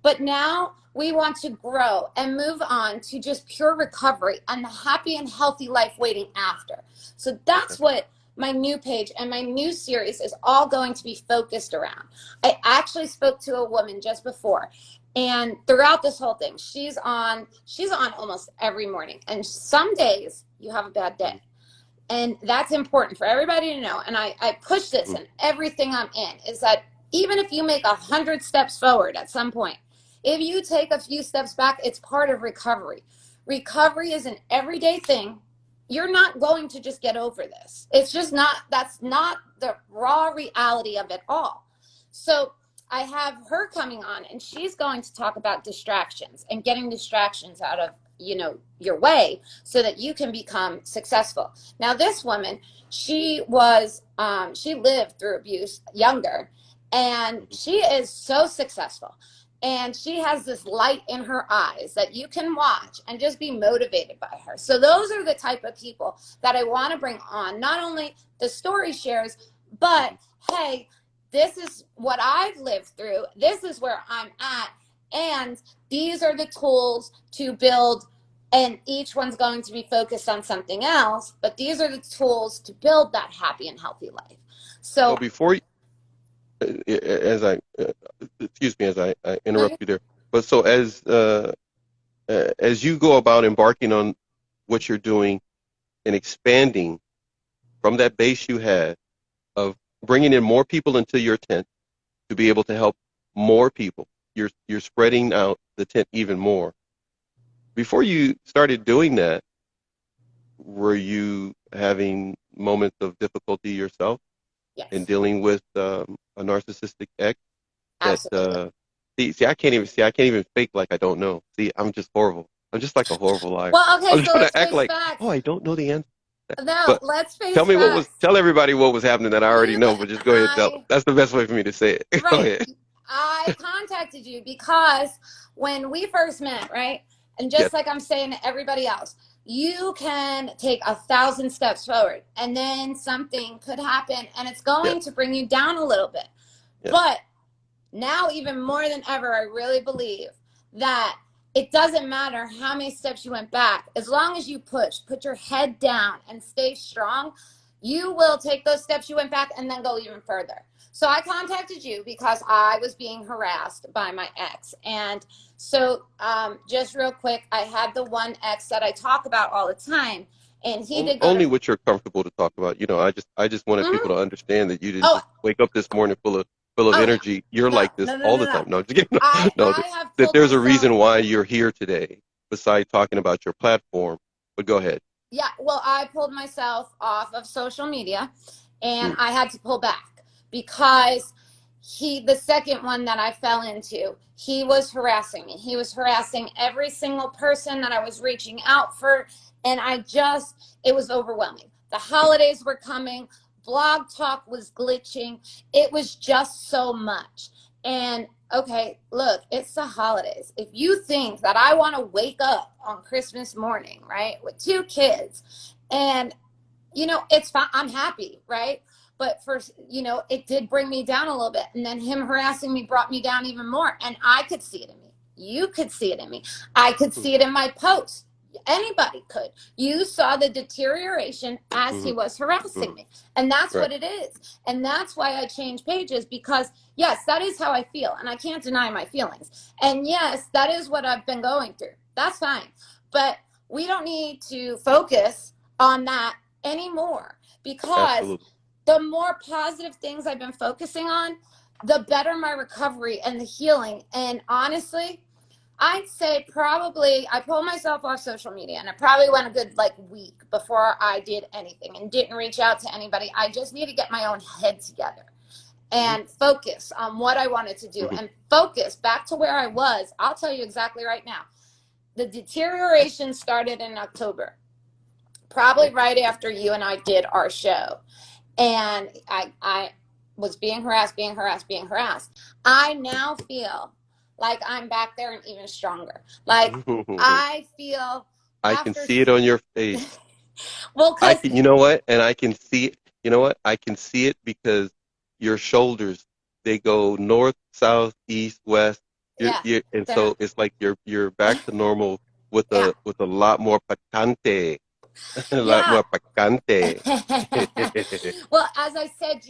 But now we want to grow and move on to just pure recovery and the happy and healthy life waiting after. So that's what my new page and my new series is all going to be focused around. I actually spoke to a woman just before, and throughout this whole thing, she's on almost every morning. And some days you have a bad day. And that's important for everybody to know. And I push this in everything I'm in, is that even if you make 100 steps forward at some point, if you take a few steps back, it's part of recovery. Recovery is an everyday thing. You're not going to just get over this. It's just not, that's not the raw reality of it all. So I have her coming on, and she's going to talk about distractions and getting distractions out of, you know, your way so that you can become successful. Now, this woman, she lived through abuse younger, and she is so successful. And she has this light in her eyes that you can watch and just be motivated by her. So those are the type of people that I want to bring on. Not only the story shares, but hey, this is what I've lived through. This is where I'm at. And these are the tools to build, and each one's going to be focused on something else, but these are the tools to build that happy and healthy life. So before you, as I excuse me as I interrupt you there, but so as you go about embarking on what you're doing and expanding from that base you had of bringing in more people into your tent to be able to help more people, you're spreading out the tent even more. Before you started doing that, were you having moments of difficulty yourself? yes, in dealing with a narcissistic ex? absolutely. I can't even fake like I don't know. See, I'm just horrible. I'm just like a horrible liar. Well, okay, I'm so trying let's to act face like, facts. oh, I don't know the answer. No, But let's face facts. tell everybody what was happening that I already You, know, but just go ahead and tell them. That's the best way for me to say it. Go right. ahead. I contacted you because when we first met, right? And Yes. just like I'm saying to everybody else, you can take 1,000 steps forward and then something could happen and it's going Yes. to bring you down a little bit. Yes. But now, even more than ever, I really believe that it doesn't matter how many steps you went back. As long as you put your head down and stay strong, you will take those steps you went back and then go even further. So I contacted you because I was being harassed by my ex. And so just real quick, I had the one ex that I talk about all the time. And he did go Only to... what you're comfortable to talk about. You know, I just wanted people to understand that you didn't Oh, just wake up this morning full of oh, energy. You're no, like this no, no, all no, the no. time. No, just kidding. No, I have that pulled there's a myself... reason why you're here today, besides talking about your platform. But go ahead. Yeah, well, I pulled myself off of social media, and Mm. I had to pull back because the second one that I fell into, he was harassing me. He was harassing every single person that I was reaching out for, and it was overwhelming. The holidays were coming, Blog Talk was glitching. It was just so much. And okay, look, it's the holidays. If you think that I want to wake up on Christmas morning, right, with 2 kids, and, you know, it's fine, I'm happy, right? But first, you know, it did bring me down a little bit. And then him harassing me brought me down even more. And I could see it in me. You could see it in me. I could see it in my posts. Anybody could. You saw the deterioration as he was harassing me. And that's Right. what it is. And that's why I changed pages, because yes, that is how I feel. And I can't deny my feelings. And yes, that is what I've been going through. That's fine. But we don't need to focus on that anymore, because Absolutely. the more positive things I've been focusing on, the better my recovery and the healing. And honestly, I'd say probably I pulled myself off social media, and it probably went a good week before I did anything and didn't reach out to anybody. I just need to get my own head together and focus on what I wanted to do and focus back to where I was. I'll tell you exactly right now. The deterioration started in October, probably right after you and I did our show. And I was being harassed. I now feel like I'm back there and even stronger. Like, I feel I can see it on your face. well, because you know what? And I can see it. You know what? I can see it because your shoulders, they go north, south, east, west. Yeah. And Then, so it's like you're back to normal yeah. with a lot more picante, a lot Yeah. more picante. Well, as I said,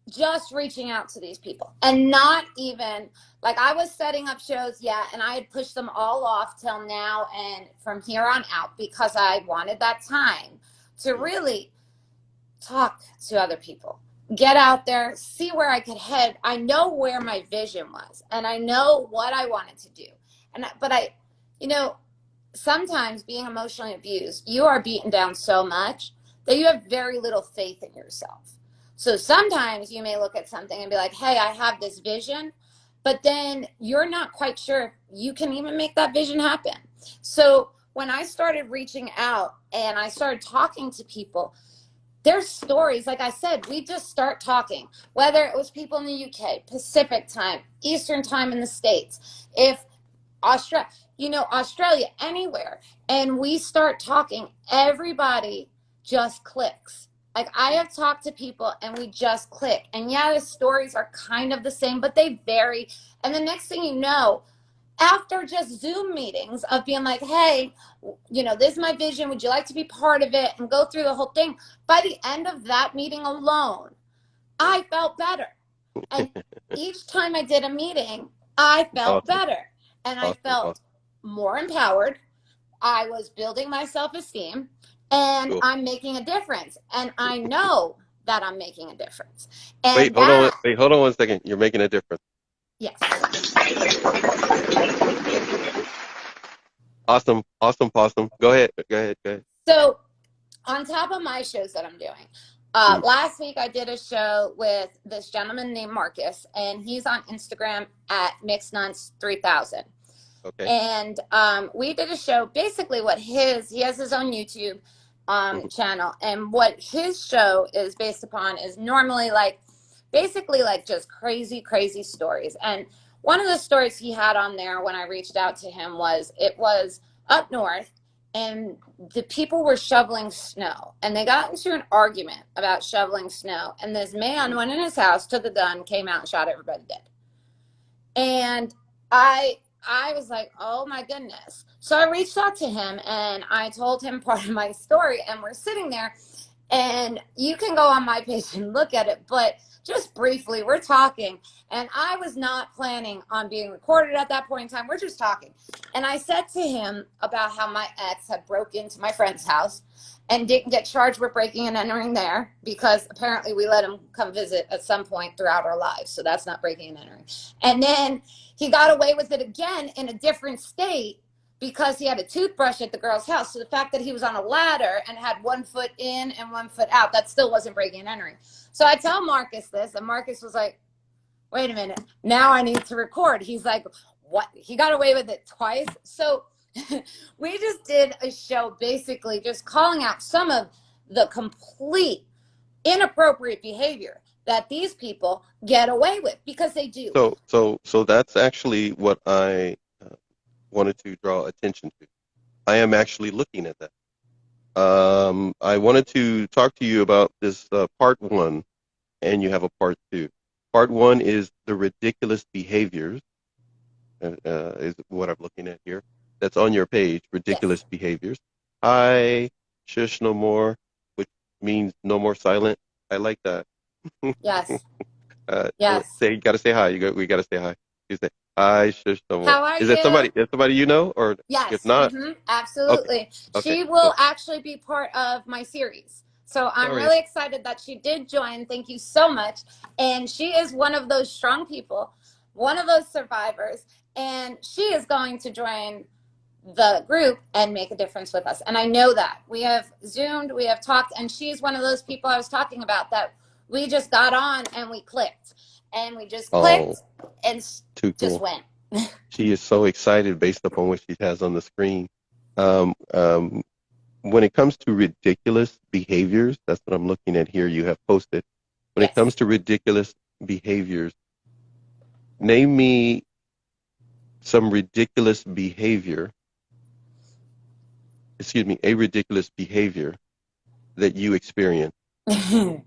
just reaching out to these people and not even like I was setting up shows, yeah, and I had pushed them all off till now and from here on out because I wanted that time to really talk to other people, get out there, see where I could head. I know where my vision was and I know what I wanted to do. But you know, sometimes being emotionally abused, you are beaten down so much that you have very little faith in yourself. So sometimes you may look at something and be like, hey, I have this vision, but then you're not quite sure if you can even make that vision happen. So when I started reaching out and I started talking to people, their stories, like I said, we just start talking, whether it was people in the UK, Pacific time, Eastern time in the States, if Australia, anywhere. And we start talking, everybody just clicks. Like I have talked to people and we just click. And yeah, the stories are kind of the same, but they vary. And the next thing you know, after just Zoom meetings of being like, hey, this is my vision. Would you like to be part of it? And go through the whole thing. By the end of that meeting alone, I felt better. And each time I did a meeting, I felt Awesome, better. And I awesome, felt awesome. more empowered. I was building my self-esteem and Cool. I'm making a difference. And I know that I'm making a difference. And that, Wait, hold on 1 second. You're making a difference. yes. Awesome, awesome, awesome. Go ahead, go ahead, go ahead. So on top of my shows that I'm doing, Mm, last week I did a show with this gentleman named Marcus, and he's on Instagram at MixedNuts3000. okay. And we did a show, basically he has his own YouTube Mhm. channel, and what his show is based upon is normally basically just crazy stories. And one of the stories he had on there when I reached out to him was, it was up north and the people were shoveling snow and they got into an argument about shoveling snow, and this man went in his house, took a gun, came out and shot everybody dead. And I was like, oh my goodness. So I reached out to him and I told him part of my story, and we're sitting there, and you can go on my page and look at it, but just briefly, we're talking, and I was not planning on being recorded at that point in time. We're just talking. And I said to him about how my ex had broke into my friend's house and didn't get charged with breaking and entering there because apparently we let him come visit at some point throughout our lives. So that's not breaking and entering. And then he got away with it again in a different state because he had a toothbrush at the girl's house. So the fact that he was on a ladder and had 1 foot in and 1 foot out, that still wasn't breaking and entering. So I tell Marcus this, and Marcus was like, wait a minute, now I need to record. He's like, what? He got away with it twice? So we just did a show basically just calling out some of the complete inappropriate behavior that these people get away with, because they do. So that's actually what I wanted to draw attention to. I am actually looking at that. I wanted to talk to you about this part one, and you have a part two. Part one is the ridiculous behaviors, is what I'm looking at here. That's on your page, ridiculous Yes. behaviors. Hi, shush no more, which means no more silent. I like that. Yes. Yes. You gotta say hi. We gotta say hi. You say hi, shush no more. How are Is that you? somebody you know, or if Yes. not? Okay, Absolutely. okay, She will cool. actually be part of my series. So I'm All right. really excited that she did join. Thank you so much. And she is one of those strong people, one of those survivors, and she is going to join the group and make a difference with us. And I know that. We have Zoomed, we have talked, and she's one of those people I was talking about that we just got on and we clicked. And we just Oh, clicked and too just cool. went. She is so excited based upon what she has on the screen. Um, um, when it comes to ridiculous behaviors, that's what I'm looking at here. You have posted. When it comes Yes. to ridiculous behaviors, name me some ridiculous behavior. Excuse me, a ridiculous behavior that you experience with a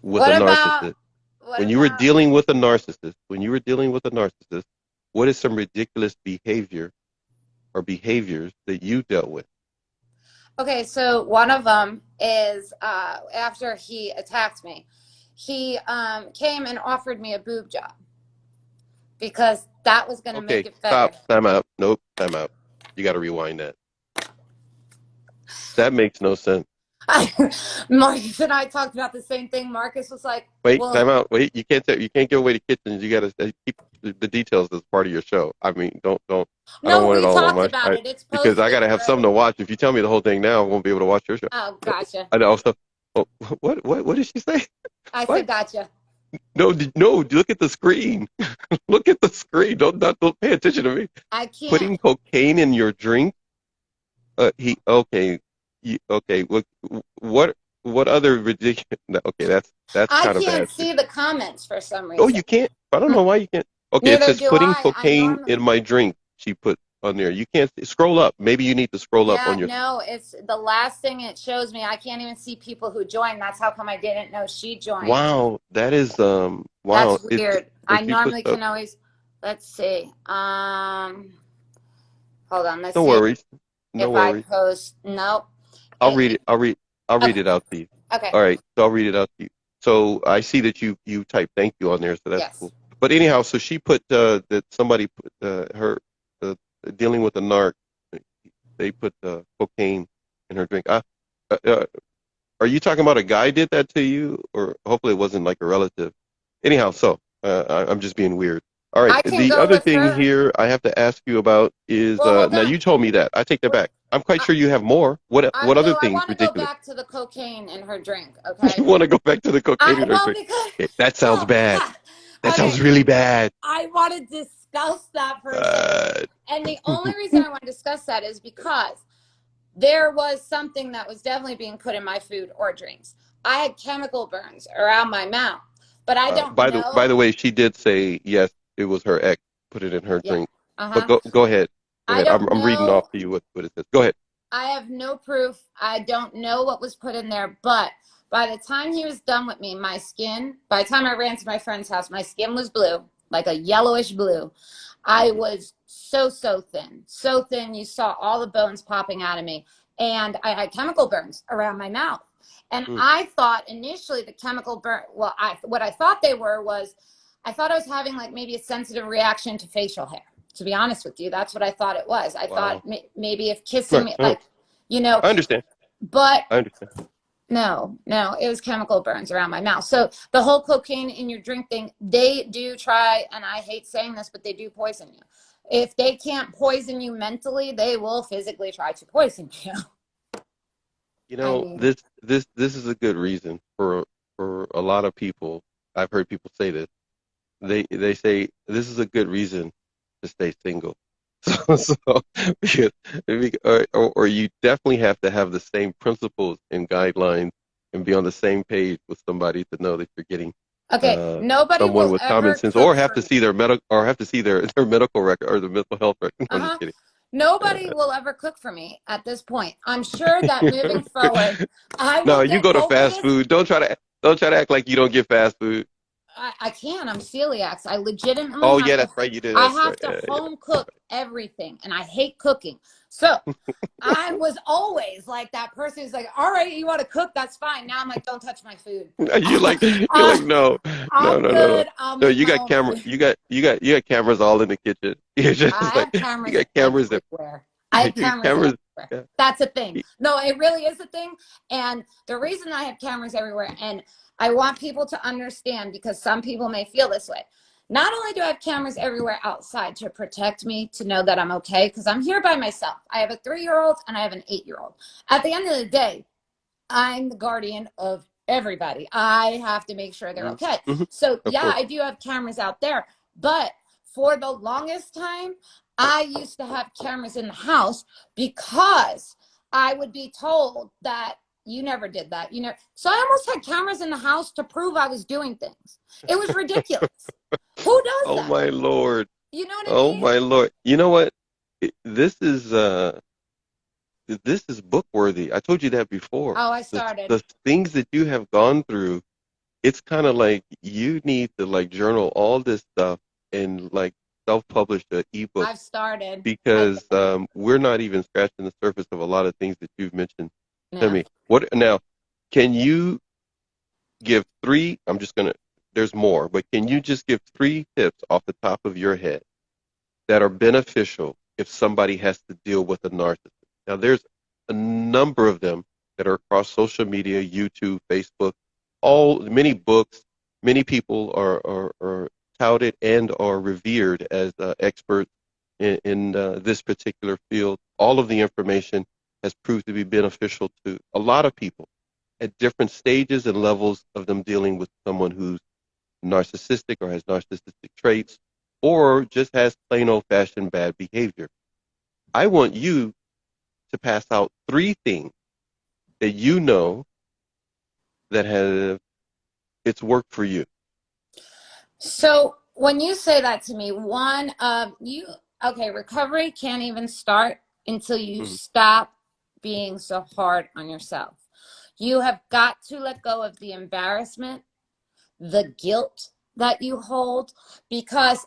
What about narcissist. what When you were about dealing with a narcissist, when you were dealing with a narcissist, what is some ridiculous behavior or behaviors that you dealt with? Okay, so one of them is after he attacked me, he came and offered me a boob job because that was going to make Okay, it better. stop. Time out. Nope. Time out. You got to rewind that. That makes no sense. Marcus and I talked about the same thing. Marcus was like, Wait, time "Well, out. Wait, you can't give away the kitchens. You got to keep the details as part of your show. I mean, I don't no, want it we all on talked my, about it. It's because I got posted to have something already." to watch. If you tell me the whole thing now, I won't be able to watch your show. Oh, gotcha. I also, oh, what did she say? I What? said, "Gotcha." No, no, look at the screen. Look at the screen. Don't pay attention to me. I can't. Putting cocaine in your drink. Okay, okay. What other ridiculous? Okay, that's I kind of can't bad too. see the comments for some Oh, reason. you can't. I don't know why you can't. Okay, it Neither says do putting I. I cocaine in normally. my drink. She put on there. You can't scroll up. Maybe you need to scroll up Yeah, on your. no, it's the last thing it shows me. I can't even see people who joined. That's how come I didn't know she joined. Wow, that is That's wow. weird. So I she put normally can always, let's see. Hold on. Let's no see worries, no if I worries. post. Nope. I'll read it. I'll read Okay. it out to you. Okay. All right, so I'll read it out to you. So I see that you type thank you on there, so that's Yes. cool. But anyhow, so she put that somebody put her uh, dealing with a narc. They put cocaine in her drink. Uh, uh, are you talking about a guy did that to you, or hopefully it wasn't like a relative? Anyhow, so I'm just being weird. All right. I can The go other with thing her. here I have to ask you about is Well, hold now on. you told me that. I take that Wait, back. I'm quite I, sure you have more. What other no, I things want to go ridiculous? back to the cocaine in her drink. You Okay. want to go back to the cocaine in her Well, drink? because, Okay, that sounds well, bad. That okay. sounds really bad. I want to discuss that for a second. Uh, And the only reason I want to discuss that is because there was something that was definitely being put in my food or drinks. I had chemical burns around my mouth, but I don't by know. the way, she did say yes. It was her ex put it in her Yeah. drink. But Uh-huh. go ahead. Go I ahead. don't I'm reading off know. to you what it says. Go ahead. I have no proof. I don't know what was put in there, but by the time he was done with me, my skin, by the time I ran to my friend's house, my skin was blue, like a yellowish blue. I Mhm. was so thin, so thin. You saw all the bones popping out of me. And I had chemical burns around my mouth. And Mm. I thought initially the chemical burn, well, what I thought they were was, I thought I was having like maybe a sensitive reaction to facial hair. To be honest with you, that's what I thought it was. I thought Wow. maybe if kissing Right. me, like, you know, I understand. but I understand. no, it was chemical burns around my mouth. So the whole cocaine in your drink thing, they do try, and I hate saying this, but they do poison you. If they can't poison you mentally, they will physically try to poison you. You I know, mean, this is a good reason for a lot of people. I've heard people say this. They say this is a good reason to stay single. So because, or you definitely have to have the same principles and guidelines and be on the same page with somebody to know that you're getting okay, nobody someone will with common ever sense, cook or have for to me. see their their medical record or their mental health record. No, I'm just Uh-huh. kidding. Nobody will ever cook for me at this point. I'm sure that moving forward, I No, will you get go to over fast this. food. Don't try to act like you don't get fast food. I can. I'm celiac. I legitimately Oh have yeah, to. that's right. You did. I That's right. have to Yeah, home cook everything, and I hate cooking. So I was always like that person who's like, "All right, you want to cook? That's fine." Now I'm like, "Don't touch my food. yeah. You're uh, like no, I'm no. good. I'll No, make you my got own camera. food." You got cameras all in the kitchen. You're I just like have you cameras got cameras that everywhere. I have cameras cameras. everywhere. Yeah. That's a thing. No, it really is a thing. And the reason I have cameras everywhere, and I want people to understand because some people may feel this way. Not only do I have cameras everywhere outside to protect me, to know that I'm okay, because I'm here by myself. I have a 3-year-old and I have an 8-year-old. At the end of the day, I'm the guardian of everybody. I have to make sure they're okay. Mm-hmm. So, Of yeah, course. I do have cameras out there. But for the longest time, I used to have cameras in the house because I would be told that you never did that. You know, so I almost had cameras in the house to prove I was doing things. It was ridiculous. Who does Oh that? my Lord. You know what I Oh mean? my Lord. You know what? This is book worthy. I told you that before. Oh, I started. The things that you have gone through, it's kind of like you need to like journal all this stuff and like self-publish an ebook I've started. because we're not even scratching the surface of a lot of things that you've mentioned to Yeah. me. What now? Can you give three? There's more, but can you just give 3 tips off the top of your head that are beneficial if somebody has to deal with a narcissist? Now, there's a number of them that are across social media, YouTube, Facebook, many books. Many people are touted and are revered as experts in this particular field. All of the information has proved to be beneficial to a lot of people at different stages and levels of them dealing with someone who's narcissistic or has narcissistic traits or just has plain old-fashioned bad behavior. I want you to pass out 3 things that you know that have it's worked for you. So when you say that to me, recovery can't even start until you stop being so hard on yourself. You have got to let go of the embarrassment, the guilt that you hold,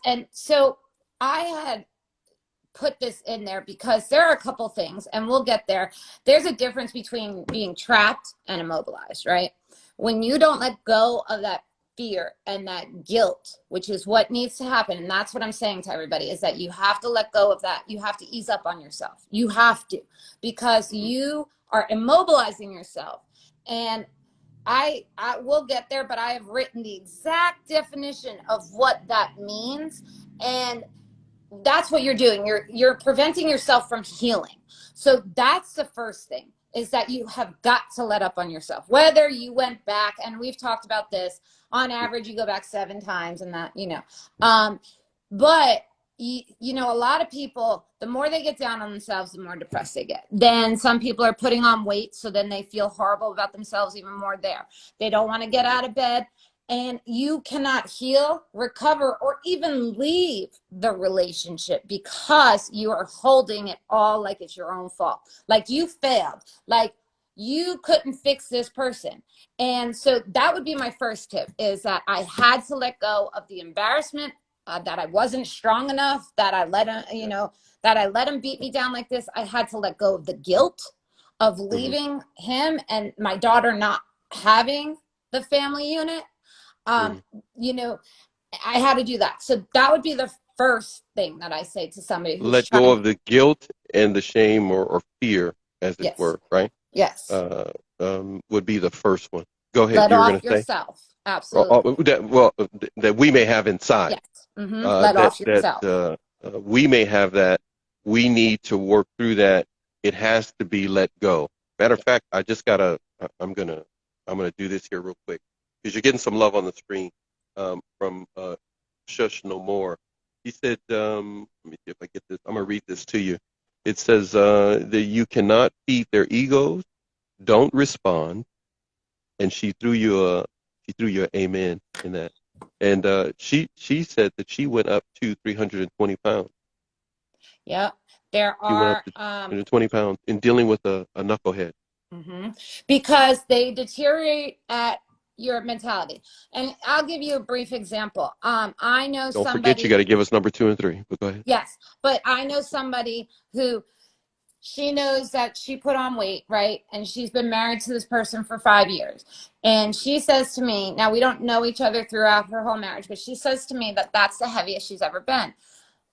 and so I had put this in there because there are a couple things, and we'll get there. There's a difference between being trapped and immobilized, right? When you don't let go of that fear and that guilt, which is what needs to happen, and that's what I'm saying to everybody, is that you have to let go of that. You have to ease up on yourself. You have to, because you are immobilizing yourself. And I will get there, but I have written the exact definition of what that means. And that's what you're doing. You're preventing yourself from healing. So that's the first thing, is that you have got to let up on yourself. Whether you went back, and we've talked about this, on average, you go back 7 times, and that, but a lot of people, the more they get down on themselves, the more depressed they get. Then some people are putting on weight, so then they feel horrible about themselves even more there. They don't want to get out of bed. And you cannot heal, recover, or even leave the relationship because you are holding it all like it's your own fault. Like you failed. Like you couldn't fix this person. And so that would be my first tip, is that I had to let go of the embarrassment, that I wasn't strong enough, that I let him, that I let him beat me down like this. I had to let go of the guilt of leaving him and my daughter not having the family unit. I had to do that. So that would be the first thing that I say to somebody who's let go of the guilt and the shame or fear, as it were, right? Yes. Would be the first one. Go ahead. Let You were off going to say yourself. Absolutely. that we may have inside. Yes. Let off yourself. We may have that. We need to work through that. It has to be let go. Matter of fact, I'm gonna do this here real quick, because you're getting some love on the screen from Shush No More. He said, let me see if I get this. I'm going to read this to you. It says that you cannot feed their egos, don't respond, and she threw you an amen in that. And she said that she went up to 320 pounds. Yeah, there She went are up to 320 pounds in dealing with a knucklehead. Because they deteriorate at your mentality. And I'll give you a brief example. I know Don't somebody. forget, you got to give us number 2 and 3. But go ahead. Yes, but I know somebody who, she knows that she put on weight, right? And she's been married to this person for 5 years. And she says to me, now we don't know each other throughout her whole marriage, but she says to me that that's the heaviest she's ever been.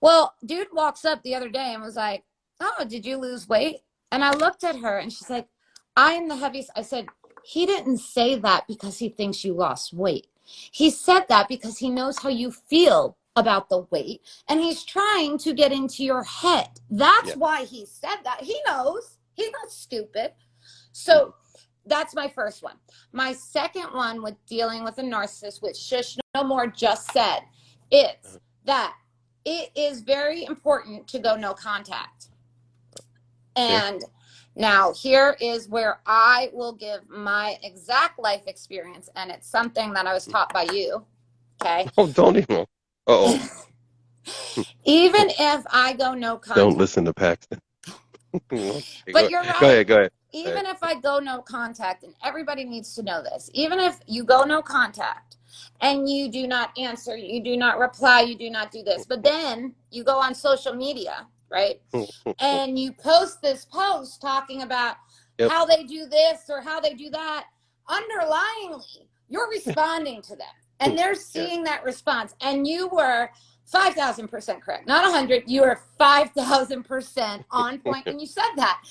Well, dude walks up the other day and was like, oh, did you lose weight? And I looked at her and she's like, I am the heaviest. I said, he didn't say that because he thinks you lost weight. He said that because he knows how you feel about the weight, and he's trying to get into your head. That's why he said that. He knows. He's not stupid. So that's my first one. My second one, with dealing with a narcissist, which Shush No More just said, is that it is very important to go no contact. And now here is where I will give my exact life experience, and it's something that I was taught by you. Okay. Oh, don't even. Even if I go no contact. Don't listen to Paxton. But you're right. Go ahead. Even if I go no contact, and everybody needs to know this, even if you go no contact, and you do not answer, you do not reply, you do not do this. But then you go on social media, right? And you post this post talking about Yep. how they do this or how they do that. Underlyingly, you're responding to them and they're seeing that response. And you were 5,000% correct, not 100. You were 5,000% on point when you said that.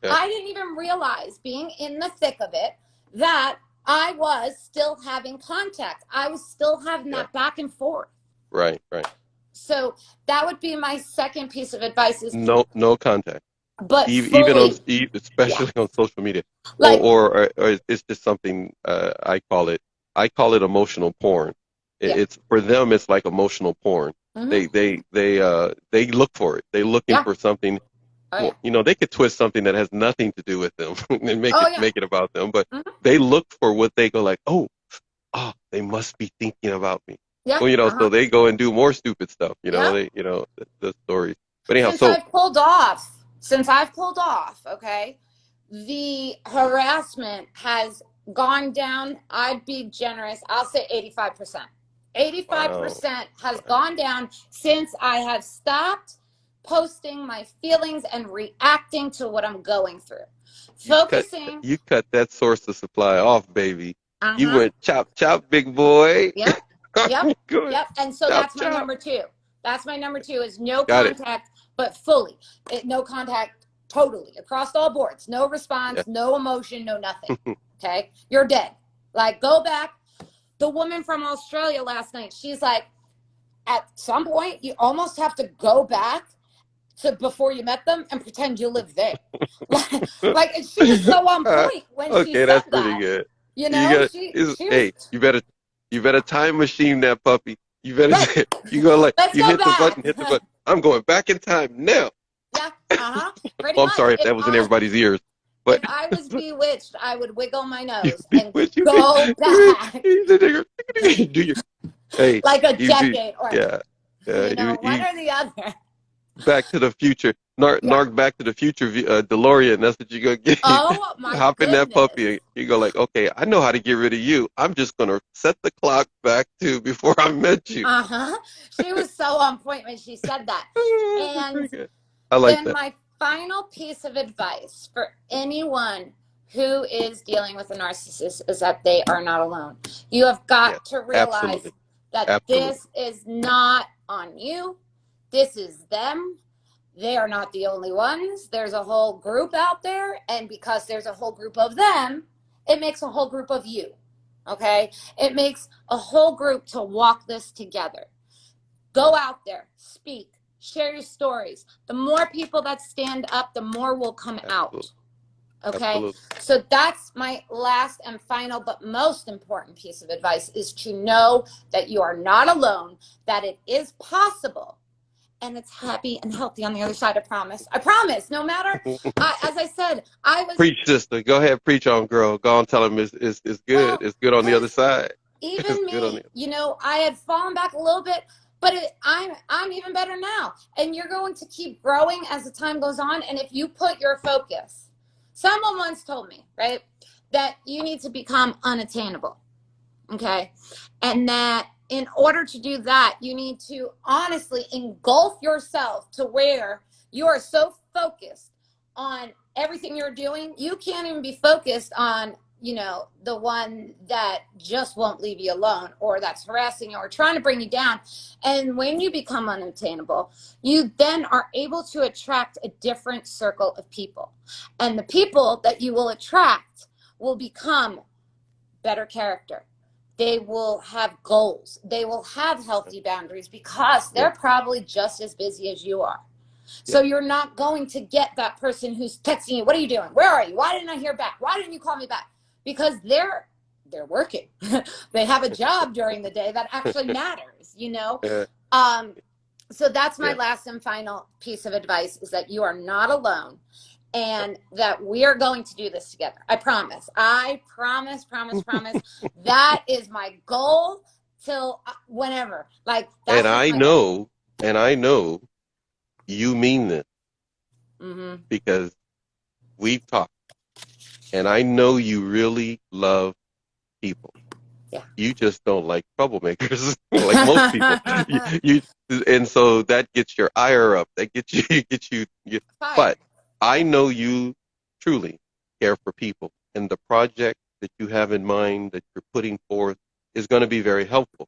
Yep. I didn't even realize, being in the thick of it, that I was still having contact. I was still having that back and forth. Right, right. So that would be my second piece of advice: is No contact. but Even on, fully, especially on social media, like, or it's just something, I call it emotional porn. It's for them, it's like emotional porn. They look for it. They're looking for something. Well, they could twist something that has nothing to do with them and make it about them, but they look for what they go like, oh, they must be thinking about me. Well, so they go and do more stupid stuff. The stories. But anyhow, since I've pulled off, okay, the harassment has gone down. I'd be generous. I'll say 85%. 85% has gone down since I have stopped posting my feelings and reacting to what I'm going through. You cut that source of supply off, baby. You went chop, big boy. Yep. And so chop, that's my number two. That's my number two, is no Got contact, but fully. No contact totally across all boards. No response, no emotion, no nothing. Okay? You're dead. Like, go back. The woman from Australia last night, she's like, at some point, you almost have to go back to before you met them and pretend you live there. like she was so on point when she said that's that. pretty good. Hey, you better time machine that puppy. You better you go like, let's you go hit back. the button. I'm going back in time now. Pretty I'm much. sorry if that was in everybody's ears. But if I was bewitched, I would wiggle my nose and go back. Do you? Hey, like a decade or one or the other. Back to the Future. Narc Back to the Future DeLorean. That's what you're going to get. Oh, my Hop in that puppy. goodness. You go like, okay, I know how to get rid of you. I'm just going to set the clock back to before I met you. She was so on point when she said that. And I like then that. my final piece of advice for anyone who is dealing with a narcissist is that they are not alone. You have got to realize that this is not on you. This is them. They are not the only ones. There's a whole group out there. And because there's a whole group of them, it makes a whole group of you. Okay? It makes a whole group to walk this together. Go out there, speak, share your stories. The more people that stand up, the more will come out. Okay? So that's my last and final but most important piece of advice, is to know that you are not alone, that it is possible. And it's happy and healthy on the other side. I promise. No matter, as I said, I was. Preach, sister. Go ahead, preach on, girl. Go on, tell him it's good. Well, it's good on the other side. Even me, I had fallen back a little bit, but I'm even better now. And you're going to keep growing as the time goes on. And if you put your focus, someone once told me, right, that you need to become unattainable. Okay, and that in order to do that, you need to honestly engulf yourself to where you are so focused on everything you're doing, you can't even be focused on, the one that just won't leave you alone, or that's harassing you or trying to bring you down. And when you become unattainable, you then are able to attract a different circle of people. And the people that you will attract will become better character. They will have goals. They will have healthy boundaries because they're probably just as busy as you are. So you're not going to get that person who's texting you, what are you doing? Where are you? Why didn't I hear back? Why didn't you call me back? Because they're working. They have a job during the day that actually matters, So that's my last and final piece of advice, is that you are not alone. And that we are going to do this together. I promise. That is my goal till whenever. And I know you mean this. Because we've talked. And I know you really love people. Yeah. You just don't like troublemakers, like most people. You, and so that gets your ire up. That gets you, Fire. but I know you truly care for people, and the project that you have in mind that you're putting forth is going to be very helpful.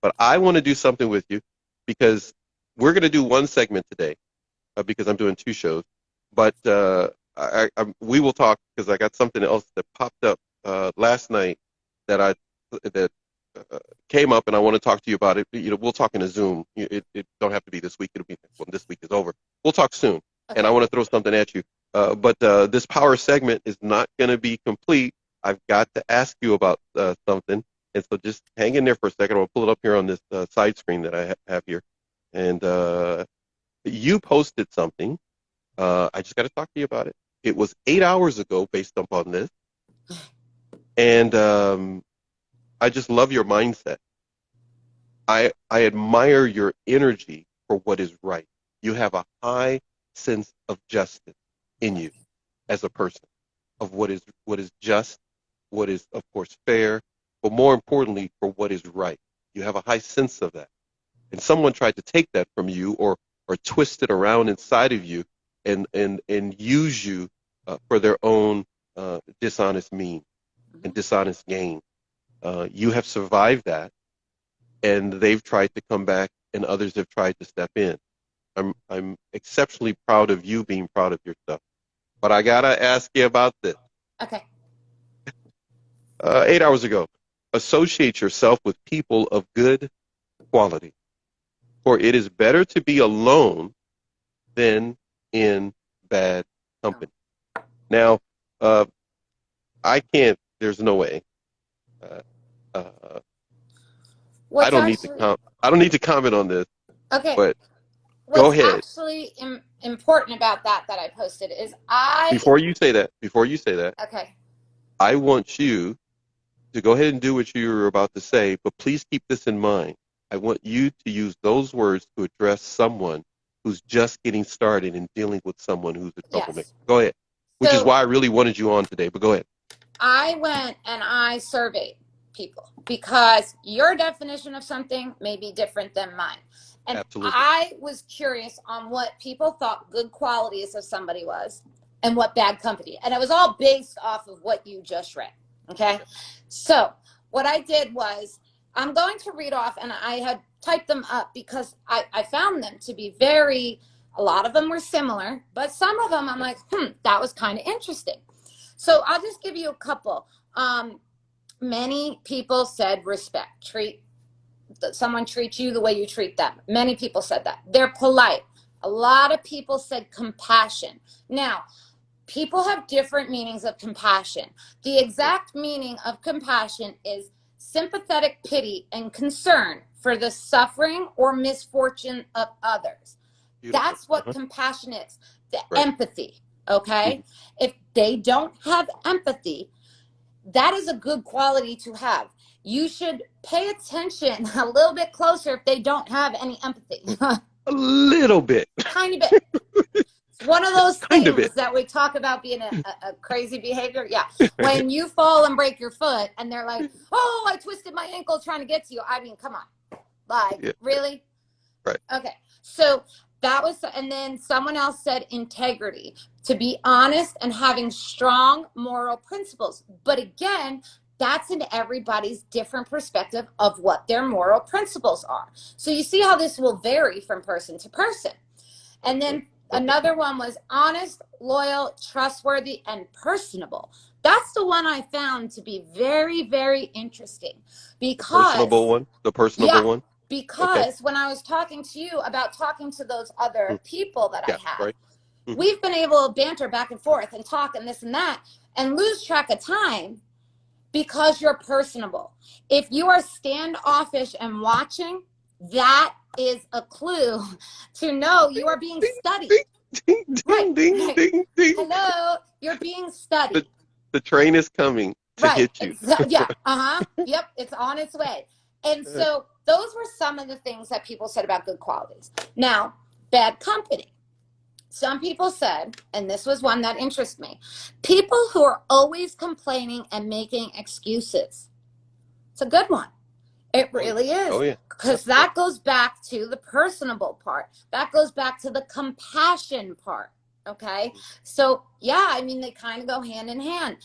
But I want to do something with you because we're going to do one segment today because I'm doing two shows. But we will talk because I got something else that popped up last night that that came up, and I want to talk to you about it. We'll talk in a Zoom. It don't have to be this week. It'll be when this week is over. We'll talk soon, and I Okay. want to throw something at you. But this power segment is not going to be complete. I've got to ask you about something, and so just hang in there for a second. I'll pull it up here on this side screen that I have here, and you posted something. I just got to talk to you about it. It was 8 hours ago, based upon this, and I just love your mindset. I admire your energy for what is right. You have a high sense of justice in you as a person, of what is just, what is of course fair, but more importantly for what is right. You have a high sense of that. And someone tried to take that from you or twist it around inside of you and use you for their own dishonest mean and dishonest gain. You have survived that, and they've tried to come back, and others have tried to step in. I'm exceptionally proud of you being proud of yourself. But I gotta ask you about this. Okay. 8 hours ago, associate yourself with people of good quality, for it is better to be alone than in bad company. Now, I can't. There's no way. Uh, uh, I What's don't need to actually I don't need to comment on this, okay? but go What's ahead. actually important about that I posted is Before you say that, okay. I want you to go ahead and do what you were about to say, but please keep this in mind. I want you to use those words to address someone who's just getting started in dealing with someone who's a troublemaker. Yes. Go ahead. Which is So why I really wanted you on today, but go ahead. I went and I surveyed people because your definition of something may be different than mine. And Absolutely. I was curious on what people thought good qualities of somebody was and what bad company. And it was all based off of what you just read. Okay. Yeah. So what I did was I'm going to read off, and I had typed them up because I found them to be a lot of them were similar, but some of them I'm like, that was kind of interesting. So I'll just give you a couple. Many people said respect. Someone treats you the way you treat them. Many people said that. They're polite. A lot of people said compassion. Now, people have different meanings of compassion. The exact meaning of compassion is sympathetic pity and concern for the suffering or misfortune of others. Beautiful. That's what compassion is. The Right. empathy. Okay. If they don't have empathy, that is a good quality to have. You should pay attention a little bit closer if they don't have any empathy. A little bit. Tiny bit. It's one of those Kind of things it. that we talk about being a crazy behavior. Yeah. When you fall and break your foot and they're like, oh, I twisted my ankle trying to get to you. I mean, come on. Like, Yeah. really? Right. Okay. So that was, and then someone else said integrity, to be honest and having strong moral principles. But again, that's in everybody's different perspective of what their moral principles are. So you see how this will vary from person to person. And then another one was honest, loyal, trustworthy, and personable. That's the one I found to be very, very interesting Personable because, one. The personable yeah, one. Okay. because when I was talking to you about talking to those other people that I Yeah. have, Right. we've been able to banter back and forth and talk and this and that and lose track of time because you're personable. If you are standoffish and watching, that is a clue to know you are being studied. Ding, ding, Right. ding, ding, ding. Hello, you're being studied. The train is coming to Right. hit you. Yeah. Yep. It's on its way. And so those were some of the things that people said about good qualities. Now, bad company. Some people said, and this was one that interests me, people who are always complaining and making excuses. It's a good one. It really is. Oh, yeah. Because that goes back to the personable part. That goes back to the compassion part. Okay. So, yeah, I mean, they kind of go hand in hand.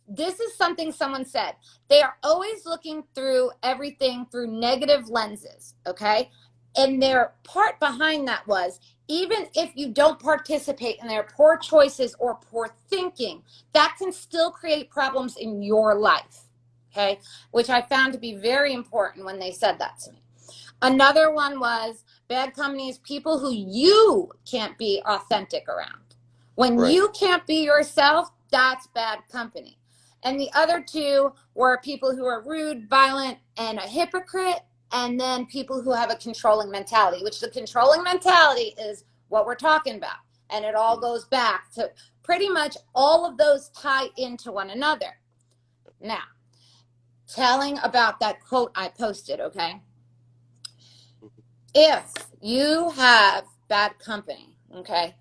This is something someone said. They are always looking through everything through negative lenses. Okay. And their part behind that was, even if you don't participate in their poor choices or poor thinking, that can still create problems in your life. Okay, which I found to be very important when they said that to me. Another one was, bad company is people who you can't be authentic around. When you can't be yourself, that's bad company. And the other two were people who are rude, violent, and a hypocrite, and then people who have a controlling mentality, which the controlling mentality is what we're talking about. And it all goes back to pretty much all of those tie into one another. Now, telling about that quote I posted, okay? If you have bad company, okay,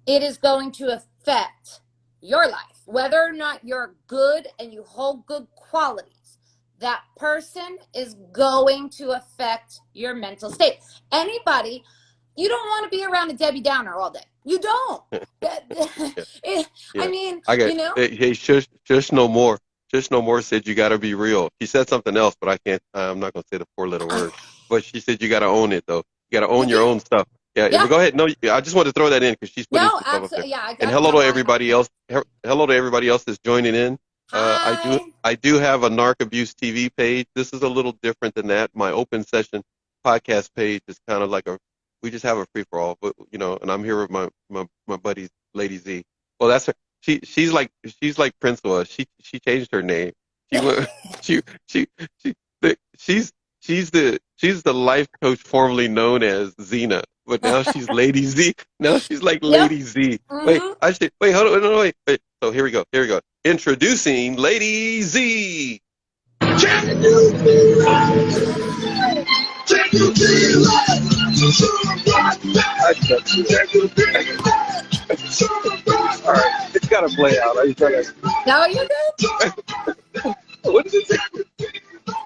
it is going to affect your life, whether or not you're good and you hold good qualities. That person is going to affect your mental state. Anybody, you don't want to be around a Debbie Downer all day. You don't. I mean, you know. Hey, shush no more. Shush no more said you got to be real. She said something else, but I'm not going to say the 4-letter word. But she said you got to own it, though. You got to own your own stuff. Yeah, but go ahead. No, I just want to throw that in because she's putting some stuff up there. Yeah, I got and hello to everybody else. Hello to everybody else that's joining in. I do have a Narc Abuse TV page. This is a little different than that. My open session podcast page is kind of like we just have a free for all, but and I'm here with my buddy Lady Z. Well, that's her. She's like Prince was. She changed her name. She's the life coach formerly known as ZENA, but now she's Lady Z. Now she's like Lady Z. Mm-hmm. Wait, hold on, no, wait. So here we go. Introducing Lady Z. Can you be right? Can you be right? All right, it's got to play out. No, you're good. What is it?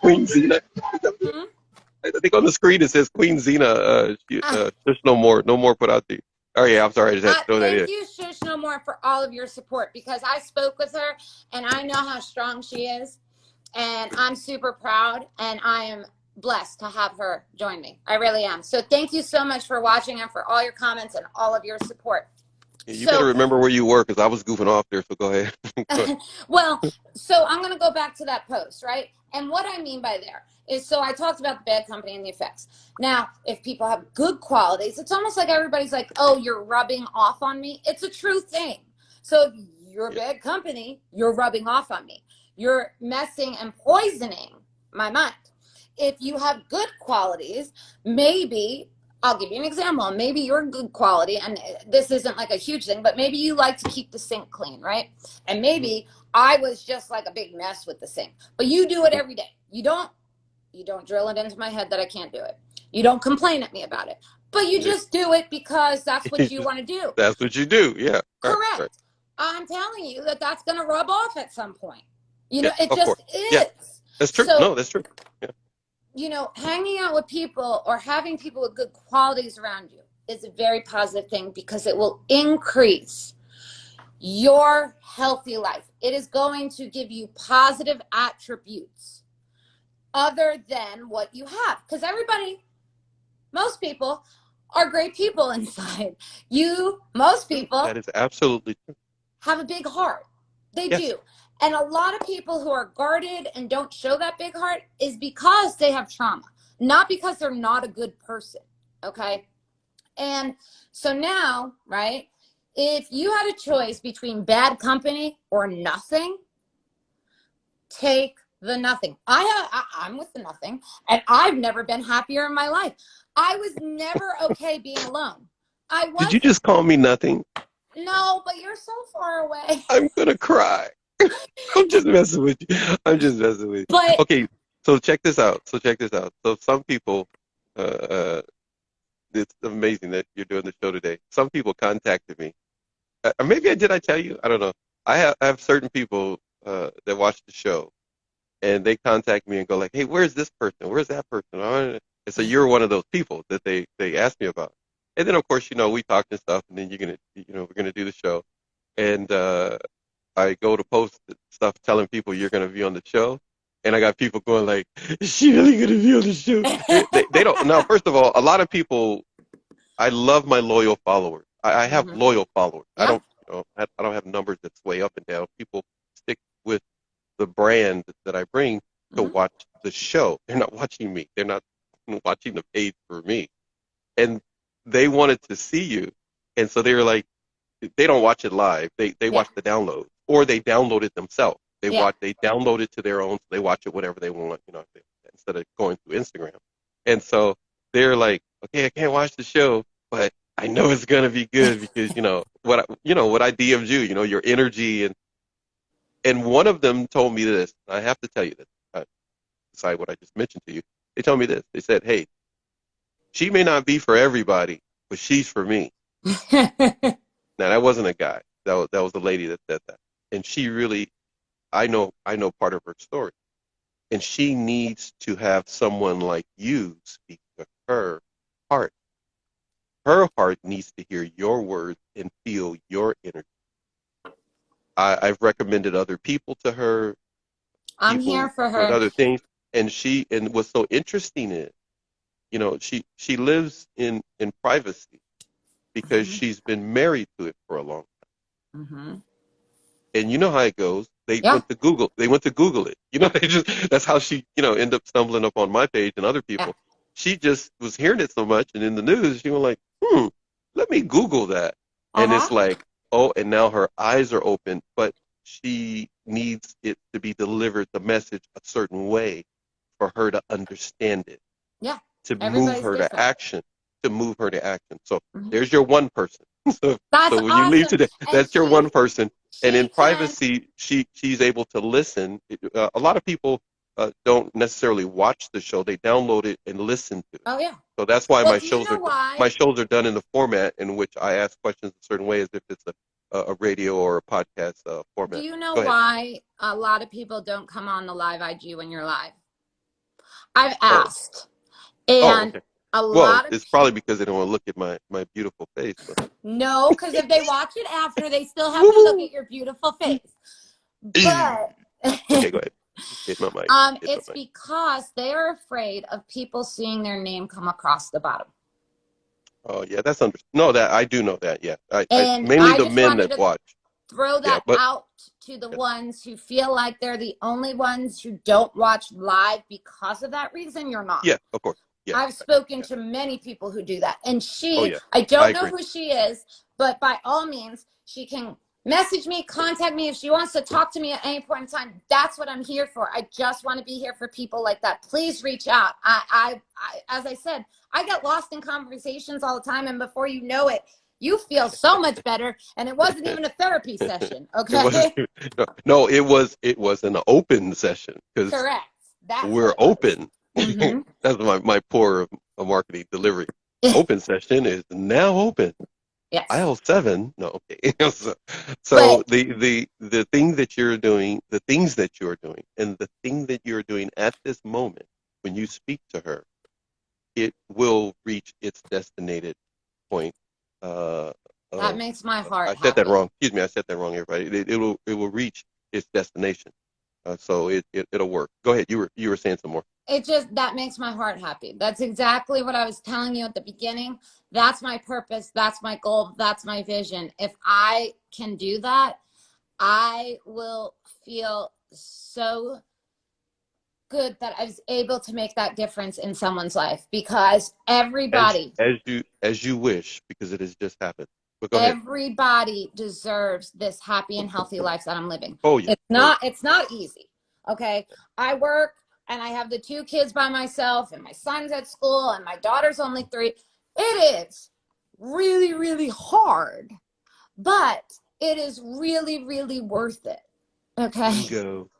Queen ZENA. Mm-hmm. I think on the screen it says Queen ZENA. Just no more put out there. Oh yeah, I'm sorry. I just had to throw that in. Thank you, Shush No More, for all of your support, because I spoke with her and I know how strong she is, and I'm super proud, and I am blessed to have her join me. I really am. So thank you so much for watching and for all your comments and all of your support. You better remember where you were, because I was goofing off there, so go ahead. Well, so I'm going to go back to that post, right? And what I mean by there is, so I talked about the bad company and the effects. Now, if people have good qualities, it's almost like everybody's like, oh, you're rubbing off on me. It's a true thing. So if you're bad company, you're rubbing off on me. You're messing and poisoning my mind. If you have good qualities, maybe, I'll give you an example. Maybe you're good quality, and this isn't like a huge thing, but maybe you like to keep the sink clean, right? And maybe I was just like a big mess with the sink, but you do it every day. You don't drill it into my head that I can't do it. You don't complain at me about it, but you just do it because that's what you want to do. That's what you do. Yeah. Correct. Right. I'm telling you that's going to rub off at some point. It just course. is. Yeah. That's true. So, no, that's true. Yeah. Hanging out with people or having people with good qualities around you is a very positive thing, because it will increase your healthy life. It is going to give you positive attributes other than what you have. Because most people are great people inside. Most people. That is absolutely true. Have a big heart. They Yes. do. And a lot of people who are guarded and don't show that big heart is because they have trauma, not because they're not a good person. Okay. And so now, right, if you had a choice between bad company or nothing, take the nothing. I'm with the nothing, and I've never been happier in my life. I was never okay being alone. Did you just call me nothing? No, but you're so far away. I'm going to cry. I'm just messing with you. But, okay, so check this out. So some people, it's amazing that you're doing the show today. Some people contacted me. Maybe did I tell you? I don't know. I have certain people that watch the show and they contact me and go like, hey, where's this person? Where's that person? And so you're one of those people that they ask me about. And then of course, we talked and stuff, and then we're gonna do the show, and I go to post stuff telling people you're gonna be on the show, and I got people going like, is she really gonna be on the show? They don't. Now, first of all, a lot of people. I love my loyal followers. I have loyal followers. I Yeah. don't. I don't have numbers that sway up and down. People stick with the brand that I bring to watch the show. They're not watching me. They're not watching the page for me. And they wanted to see you, and so they were like, they don't watch it live. They watch the download, or they download it themselves. They download it to their own. So they watch it whatever they want, instead of going through Instagram. And so they're like, okay, I can't watch the show, but I know it's gonna be good because what I DM'd you, your energy, and one of them told me this. I have to tell you this. Decide what I just mentioned to you. They told me this. They said, hey, she may not be for everybody, but she's for me. Now that wasn't a guy. That was a lady that said that, and she really, I know part of her story, and she needs to have someone like you speak to her heart. Her heart needs to hear your words and feel your energy. I've recommended other people to her. I'm here for her. Other things, and what's so interesting is, she lives in privacy because she's been married to it for a long time. And you know how it goes. They went to Google. They went to Google it. That's how she, ended up stumbling up on my page and other people. Yeah. She just was hearing it so much, and in the news, she was like, let me Google that. And it's like, oh, and now her eyes are open, but she needs it to be delivered, the message, a certain way for her to understand it. Yeah. To move her to action. So there's your one person. So when you leave today, that's your one person. And in privacy, she's able to listen. A lot of people don't necessarily watch the show; they download it and listen to it. Oh yeah. So that's why my shows are done in the format in which I ask questions a certain way, as if it's a radio or a podcast format. Do you know why a lot of people don't come on the live IG when you're live? I've asked, and a lot of it's probably because they don't want to look at my beautiful face. But. No, because if they watch it after, they still have to look at your beautiful face. But okay, go ahead. Hit my mic. It's because they're afraid of people seeing their name come across the bottom. Oh yeah, that's understood. No, that I do know that. Yeah, I mainly the men that watch. Throw that out to the ones who feel like they're the only ones who don't watch live because of that reason. You're not. Yeah, of course. Yeah, I've spoken to many people who do that. And I don't know who she is, but by all means, she can message me, contact me if she wants to talk to me at any point in time. That's what I'm here for. I just want to be here for people like that. Please reach out. I as I said, I get lost in conversations all the time, and before you know it, you feel so much better, and it wasn't even a therapy session. Okay. It was an open session. Correct. We're open. That's my poor marketing delivery. Open session is now open. Yes. Aisle 7. No, okay. so the thing that you're doing, the things that you're doing, and the thing that you're doing at this moment, when you speak to her, it will reach its destinated point. That makes my heart happy. I said that wrong. Excuse me, I said that wrong, everybody. It will reach its destination. So it'll work. Go ahead. You were saying some more. That makes my heart happy. That's exactly what I was telling you at the beginning. That's my purpose. That's my goal. That's my vision. If I can do that, I will feel so good that I was able to make that difference in someone's life, because everybody, as you wish, because it has just happened. But go ahead. Everybody deserves this happy and healthy life that I'm living. Oh yeah. It's not easy. Okay. I work and I have the 2 kids by myself, and my son's at school, and my daughter's only 3. It is really, really hard, but it is really, really worth it. Okay. Bingo.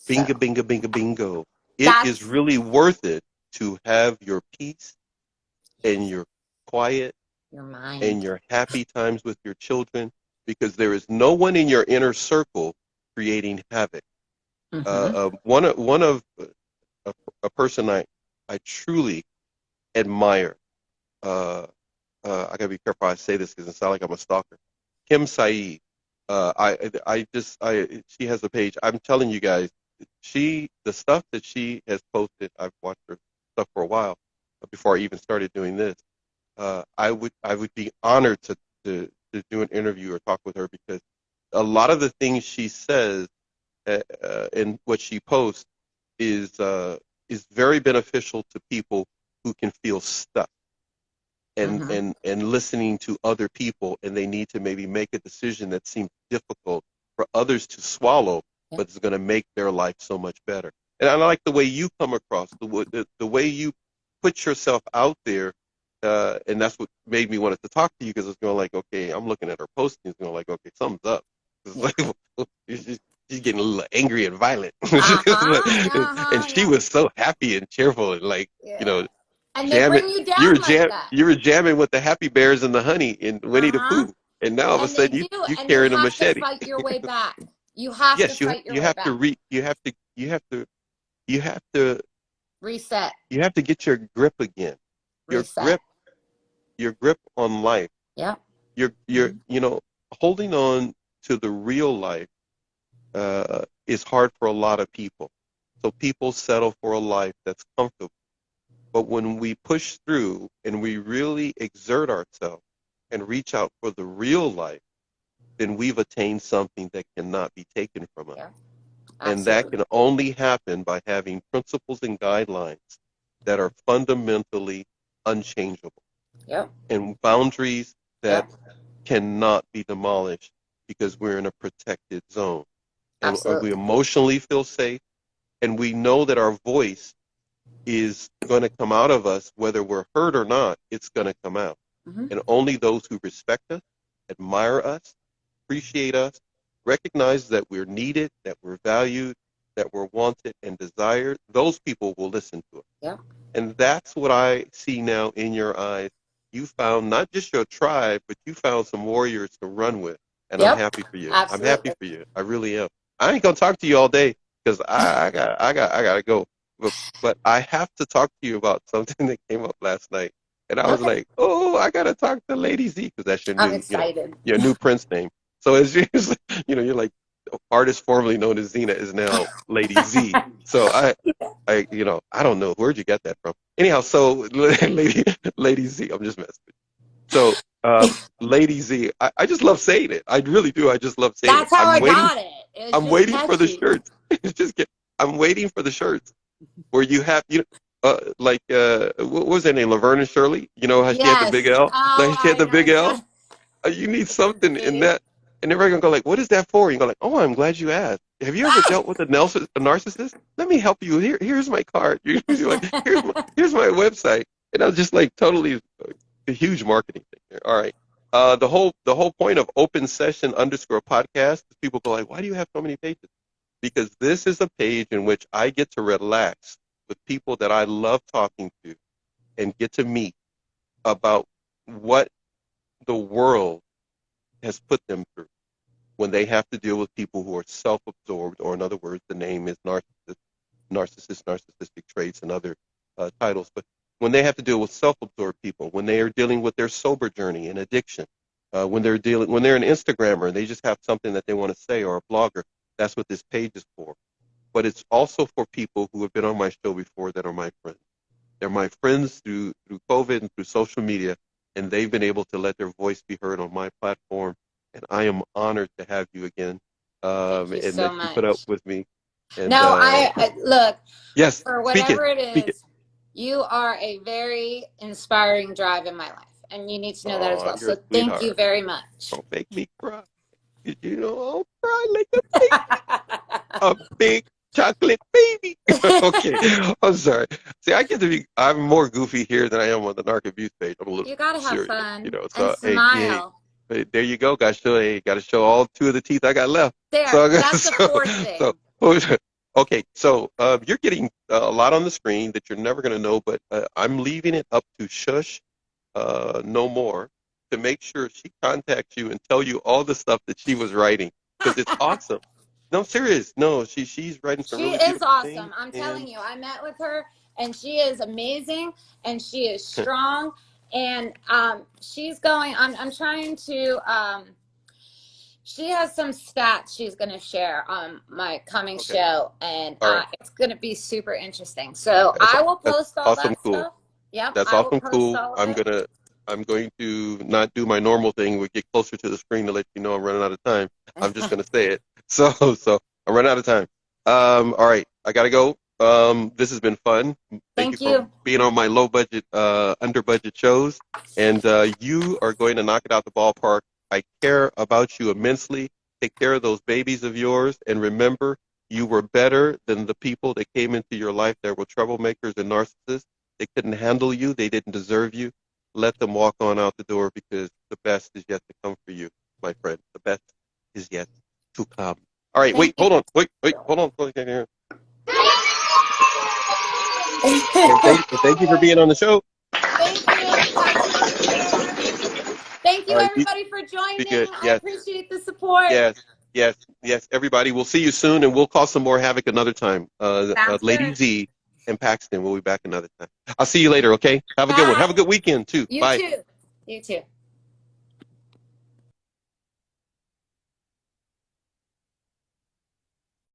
Bingo, bingo, bingo, bingo. It is really worth it to have your peace and your quiet, your mind, and your happy times with your children, because there is no one in your inner circle creating havoc. One of a person I truly admire. I gotta be careful how I say this because it sounds like I'm a stalker. Kim Saeed. She has a page. I'm telling you guys, the stuff that she has posted. I've watched her stuff for a while before I even started doing this. I would be honored to do an interview or talk with her because a lot of the things she says and what she posts is very beneficial to people who can feel stuck and listening to other people, and they need to maybe make a decision that seems difficult for others to swallow, but it's going to make their life so much better. And I like the way you come across, the way you put yourself out there, and that's what made me want to talk to you because it's going like, okay, I'm looking at her posting, it's going like, okay, something's up. It's like she's getting a little angry and violent, and she was so happy and cheerful and like, and they jamming. bring you down like that. You were jamming with the Happy Bears and the Honey in Winnie the Pooh, and now all of a And they sudden do, you and you carrying a have to machete. fight your way back. You have to Yes, you fight your you way have back. to you have to Reset. you have to get your grip again. Reset. Your grip on life. Yeah. You're holding on to the real life is hard for a lot of people. So people settle for a life that's comfortable. But when we push through and we really exert ourselves and reach out for the real life, then we've attained something that cannot be taken from us. Yeah. And that can only happen by having principles and guidelines that are fundamentally unchangeable. Yep. And boundaries that cannot be demolished because we're in a protected zone. And we emotionally feel safe, and we know that our voice is going to come out of us, whether we're hurt or not, it's going to come out. And only those who respect us, admire us, appreciate us, recognize that we're needed, that we're valued, that we're wanted and desired, those people will listen to us. Yeah. And that's what I see now in your eyes. You found not just your tribe, but you found some warriors to run with. And I'm happy for you. Absolutely. I'm happy for you. I really am. I ain't gonna talk to you all day because I gotta go. But I have to talk to you about something that came up last night. And I was like, oh, I gotta talk to Lady Z because that's your I'm new, excited. your new Prince name. So as you're like artist formerly known as ZENA is now Lady Z. So I don't know where'd you get that from. Anyhow, so Lady Z, I'm just messing with you. So Lady Z, I just love saying it. I really do. I just love saying That's it. how I got it. I'm waiting for the shirts. I'm waiting for the shirts where you have what was her name, Laverne and Shirley? You know how she had the big L. Like she had the big L. You need something in that, and everybody's gonna go like, "What is that for?" You go like, "Oh, I'm glad you asked. Have you ever dealt with a narcissist? Let me help you. Here's my card. You're like, here's my website." And I was just like totally a huge marketing thing there. All right. The whole point of open session _ podcast is people go like, "Why do you have so many pages?" Because this is a page in which I get to relax with people that I love talking to and get to meet about what the world has put them through when they have to deal with people who are self-absorbed, or in other words, the name is narcissistic traits and other titles. But when they have to deal with self-absorbed people, when they are dealing with their sober journey and addiction, when they're an Instagrammer and they just have something that they want to say, or a blogger, that's what this page is for. But it's also for people who have been on my show before that are my friends. They're my friends through COVID and through social media, and they've been able to let their voice be heard on my platform. And I am honored to have you again, Thank you and so that you put up with me. And, no, I look. Yes, for whatever it speak is, you are a very inspiring drive in my life, and you need to know that as well. So thank you very much. Don't make me cry. I'll cry like a baby. A big chocolate baby. Okay, I'm sorry. See, I'm more goofy here than I am on the Narc abuse page. I'm a little You gotta have serious, fun So and smile. Hey, there you go. Got to show all 2 of the teeth I got left. There, so, that's the 4th thing. Okay, so you're getting a lot on the screen that you're never going to know, but I'm leaving it up to Shush No More to make sure she contacts you and tell you all the stuff that she was writing, because it's awesome. No, I'm serious. No, she's writing some She really is beautiful things, awesome. I'm and telling you, I met with her and she is amazing and she is strong. And she's going, I'm trying to, she has some stats she's going to share on my coming okay, show, and all right. it's going to be super interesting. So That's I will that's post all awesome. that Cool. stuff. Yep, That's I will awesome. post Cool. all of it. I'm going to not do my normal thing. We get closer to the screen to let you know I'm running out of time. I'm just gonna say it. So I'm running out of time. All right, I gotta go. This has been fun. Thank you Thank for you. being on my low budget, under budget shows. And you are going to knock it out the ballpark. I care about you immensely. Take care of those babies of yours, and remember, you were better than the people that came into your life that were troublemakers and narcissists. They couldn't handle you. They didn't deserve you. Let them walk on out the door because the best is yet to come for you, my friend. The best is yet to come. All right, Thank wait, you. hold on. Wait, hold on. And Thank thank you for being on the show. you. Have a great year. Thank All you, right, everybody, for be joining. good. I Yes, appreciate the support. yes, yes, yes. Everybody, we'll see you soon, and we'll cause some more havoc another time. Sounds Lady good. Z and Paxton will be back another time. I'll see you later, okay? Have a good one. Have a Bye. good weekend, too. You Bye. too. You too.